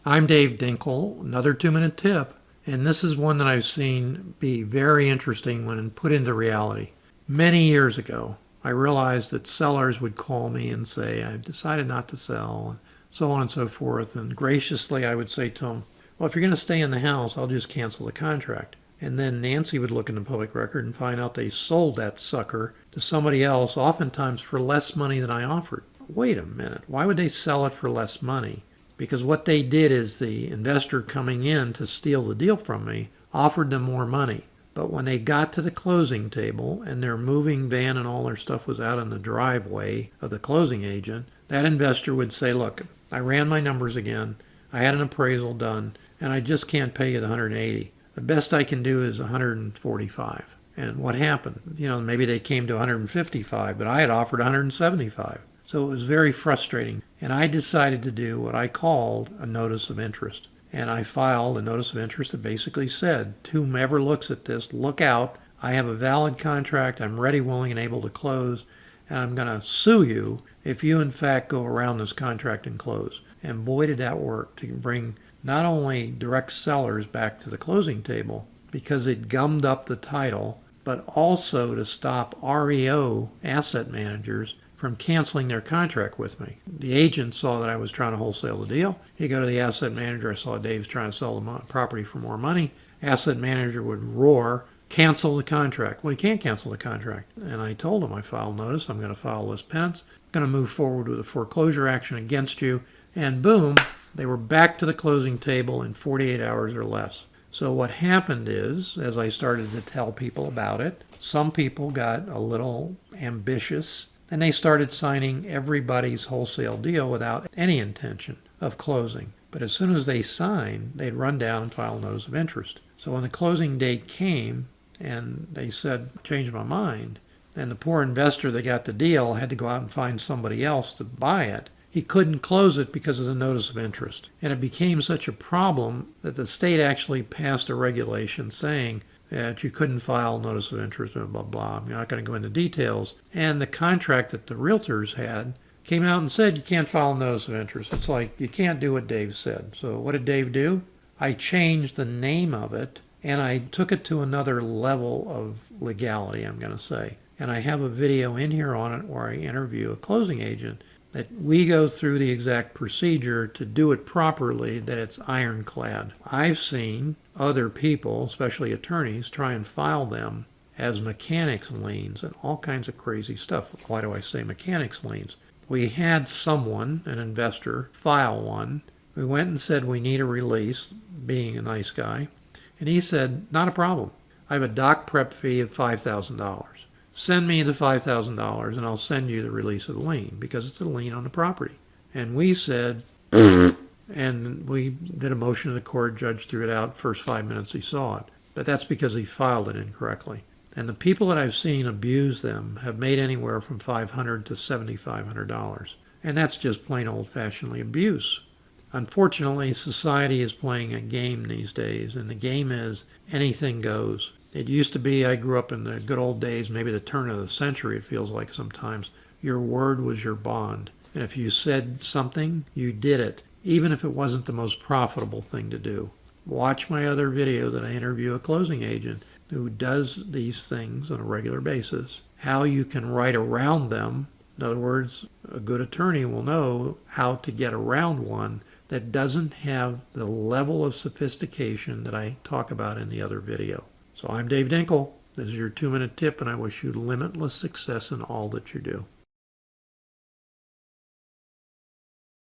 I'm Dave Dinkle, another 2-minute tip, and this is one that I've seen be very interesting when put into reality. Many years ago, I realized that sellers would call me and say, I've decided not to sell, and so on and so forth, and graciously I would say to them, well, if you're going to stay in the house, I'll just cancel the contract. And then Nancy would look in the public record and find out they sold that sucker to somebody else, oftentimes for less money than I offered. Wait a minute, why would they sell it for less money? Because what they did is the investor coming in to steal the deal from me offered them more money. But when they got to the closing table and their moving van and all their stuff was out in the driveway of the closing agent, that investor would say, look, I ran my numbers again, I had an appraisal done, and I just can't pay you the 180. The best I can do is 145. And what happened? Maybe they came to 155, but I had offered 175. So it was very frustrating. And I decided to do what I called a notice of interest. And I filed a notice of interest that basically said, to whomever looks at this, look out. I have a valid contract. I'm ready, willing, and able to close. And I'm going to sue you if you, in fact, go around this contract and close. And boy, did that work to bring not only direct sellers back to the closing table because it gummed up the title, but also to stop REO asset managers from canceling their contract with me. The agent saw that I was trying to wholesale the deal. He'd go to the asset manager. I saw Dave's trying to sell the property for more money. Asset manager would roar, cancel the contract. Well, you can't cancel the contract. And I told him I filed notice. I'm going to file this penance. I'm going to move forward with a foreclosure action against you. And boom, they were back to the closing table in 48 hours or less. So what happened is, as I started to tell people about it, some people got a little ambitious and they started signing everybody's wholesale deal without any intention of closing. But as soon as they signed, they'd run down and file a notice of interest. So when the closing date came and they said, changed my mind, and the poor investor that got the deal had to go out and find somebody else to buy it, he couldn't close it because of the notice of interest. And it became such a problem that the state actually passed a regulation saying that you couldn't file notice of interest, blah, blah, blah. I'm not going to go into details. And the contract that the realtors had came out and said you can't file a notice of interest. It's like you can't do what Dave said. So what did Dave do? I changed the name of it and I took it to another level of legality, I'm going to say. And I have a video in here on it where I interview a closing agent that we go through the exact procedure to do it properly, that it's ironclad. I've seen other people, especially attorneys, try and file them as mechanics liens and all kinds of crazy stuff. Why do I say mechanics liens? We had someone, an investor, file one. We went and said we need a release, being a nice guy. And he said, not a problem. I have a doc prep fee of $5,000. Send me the $5,000 and I'll send you the release of the lien because it's a lien on the property. And we said, and we did a motion to the court, judge threw it out, first 5 minutes he saw it. But that's because he filed it incorrectly. And the people that I've seen abuse them have made anywhere from $500 to $7,500. And that's just plain old-fashionedly abuse. Unfortunately, society is playing a game these days, and the game is anything goes. It used to be, I grew up in the good old days, maybe the turn of the century, it feels like sometimes. Your word was your bond. And if you said something, you did it, even if it wasn't the most profitable thing to do. Watch my other video that I interview a closing agent who does these things on a regular basis, how you can write around them. In other words, a good attorney will know how to get around one that doesn't have the level of sophistication that I talk about in the other video. So I'm Dave Dinkle. This is your 2-minute tip, and I wish you limitless success in all that you do.